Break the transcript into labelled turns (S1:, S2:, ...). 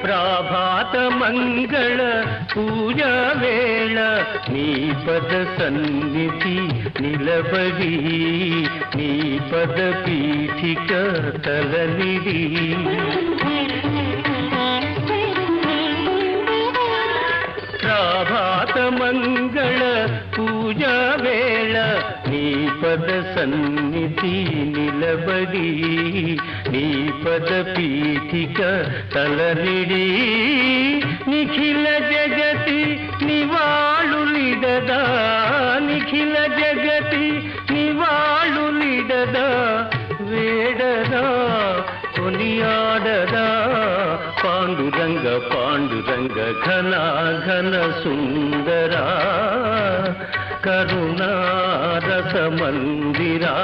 S1: ప్రాభాత మంగళ పూజా వేళ నీ పద సన్నిధి నిలబడి నీ పద పీఠిక తలనిడి ప్రాభాత మంగళ పూజా వేళ నీ పద సన్నిధి నిలబడి నీ పద పీఠిక తలనిడి నిఖిల జగతి నివాళులిడదా నిఖిల జగతి నివాళులిడదా వేడదా కొనియాడదా పాండురంగ పాండురంగ ఘన ఘన సుందరా కరుణారస మందిరా